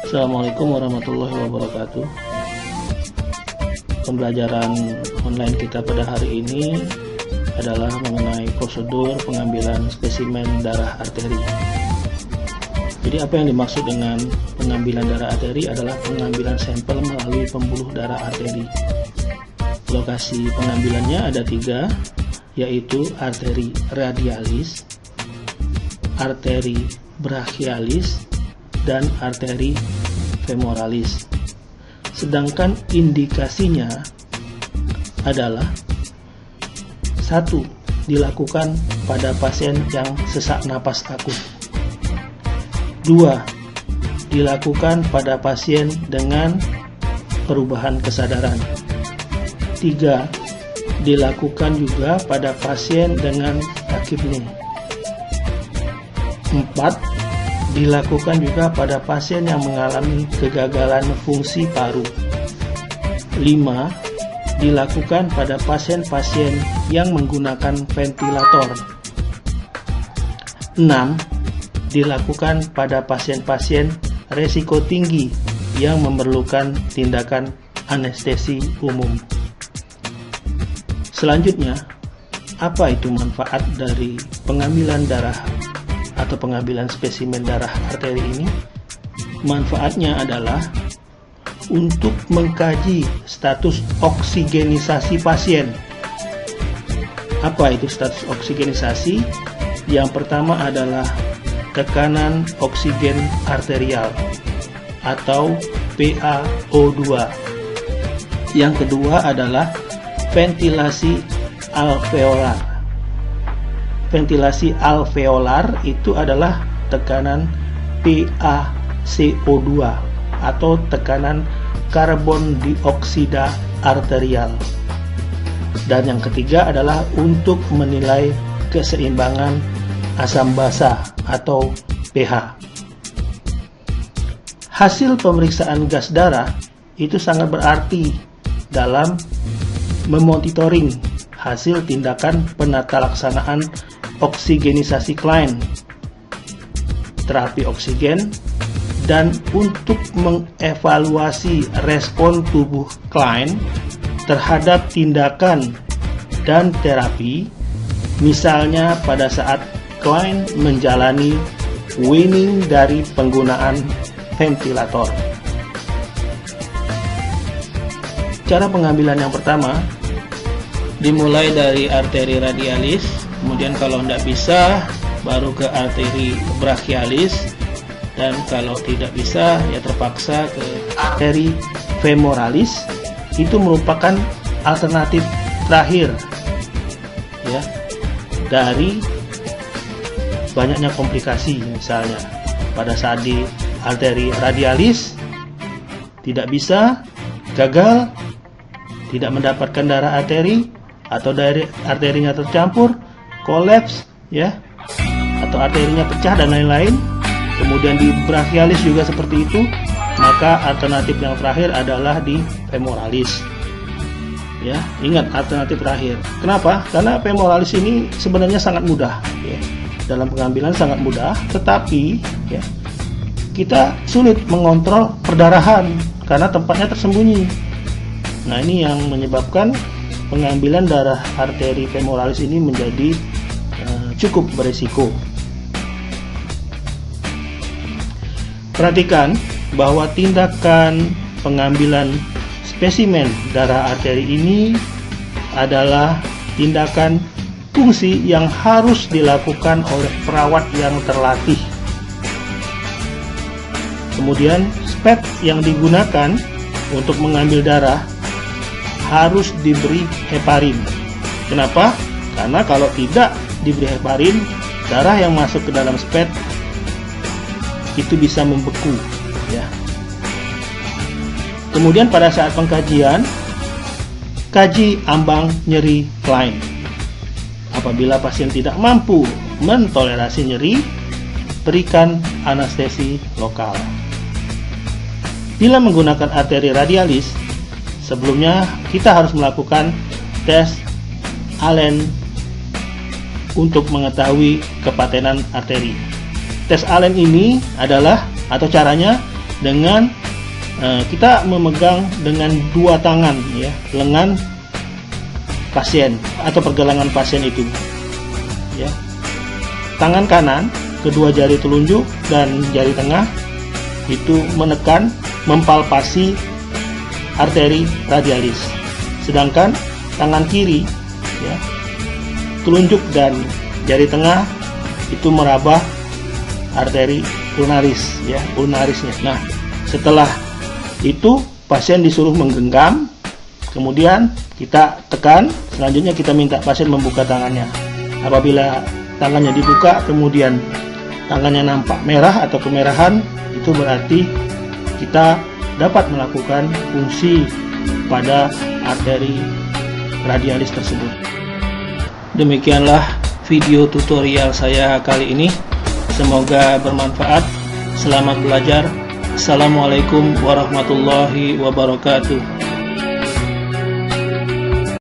Assalamualaikum warahmatullahi wabarakatuh. Pembelajaran online kita pada hari ini adalah mengenai prosedur pengambilan spesimen darah arteri. Jadi apa yang dimaksud dengan pengambilan darah arteri adalah pengambilan sampel melalui pembuluh darah arteri. Lokasi pengambilannya ada 3, yaitu arteri radialis, arteri brachialis, dan arteri femoralis. Sedangkan indikasinya adalah 1. Dilakukan pada pasien yang sesak napas akut. 2. Dilakukan pada pasien dengan perubahan kesadaran. 3. Dilakukan juga pada pasien dengan takipne. 4. Dilakukan juga pada pasien yang mengalami kegagalan fungsi paru. 5. Dilakukan pada pasien-pasien yang menggunakan ventilator. 6. Dilakukan pada pasien-pasien resiko tinggi yang memerlukan tindakan anestesi umum. Selanjutnya, apa itu manfaat dari pengambilan darah atau pengambilan spesimen darah arteri ini? Manfaatnya adalah untuk mengkaji status oksigenisasi pasien. Apa itu status oksigenisasi? Yang pertama adalah tekanan oksigen arterial atau PaO2. Yang kedua adalah ventilasi alveolar. Ventilasi alveolar itu adalah tekanan PaCO2 atau tekanan karbon dioksida arterial. Dan yang ketiga adalah untuk menilai keseimbangan asam basa atau pH. Hasil pemeriksaan gas darah itu sangat berarti dalam memonitoring hasil tindakan penata laksanaan oksigenisasi klien, terapi oksigen, dan untuk mengevaluasi respon tubuh klien terhadap tindakan dan terapi, misalnya pada saat klien menjalani weaning dari penggunaan ventilator. Cara pengambilan yang pertama dimulai dari arteri radialis, kemudian kalau tidak bisa baru ke arteri brachialis, dan kalau tidak bisa ya terpaksa ke arteri femoralis. Itu merupakan alternatif terakhir ya dari banyaknya komplikasi. Misalnya pada saat di arteri radialis tidak bisa, gagal, tidak mendapatkan darah arteri, atau dari arterinya tercampur, kolaps ya, atau arterinya pecah dan lain-lain. Kemudian di brachialis juga seperti itu, maka alternatif yang terakhir adalah di femoralis. Ya, ingat alternatif terakhir. Kenapa? Karena femoralis ini sebenarnya sangat mudah ya. Dalam pengambilan sangat mudah, tetapi ya, kita sulit mengontrol perdarahan karena tempatnya tersembunyi. Nah, ini yang menyebabkan pengambilan darah arteri femoralis ini menjadi cukup berisiko. Perhatikan bahwa tindakan pengambilan spesimen darah arteri ini adalah tindakan fungsi yang harus dilakukan oleh perawat yang terlatih. Kemudian spet yang digunakan untuk mengambil darah harus diberi heparin. Kenapa? Karena kalau tidak diberi heparin, darah yang masuk ke dalam spet itu bisa membeku ya. Kemudian pada saat pengkajian, kaji ambang nyeri klien. Apabila pasien tidak mampu mentolerasi nyeri, berikan anestesi lokal. Bila menggunakan arteri radialis, sebelumnya kita harus melakukan tes Allen untuk mengetahui kepatenan arteri. Tes Allen ini adalah, atau caranya, dengan kita memegang dengan dua tangan ya lengan pasien atau pergelangan pasien itu ya. Tangan kanan, kedua jari telunjuk dan jari tengah itu menekan, mempalpasi arteri radialis, sedangkan tangan kiri ya, telunjuk dan jari tengah itu meraba arteri ulnaris ya, ulnarisnya. Nah, setelah itu pasien disuruh menggenggam, kemudian kita tekan, selanjutnya kita minta pasien membuka tangannya. Apabila tangannya dibuka kemudian tangannya nampak merah atau kemerahan, itu berarti kita dapat melakukan fungsi pada arteri radialis tersebut. Demikianlah video tutorial saya kali ini, semoga bermanfaat. Selamat belajar. Assalamualaikum warahmatullahi wabarakatuh.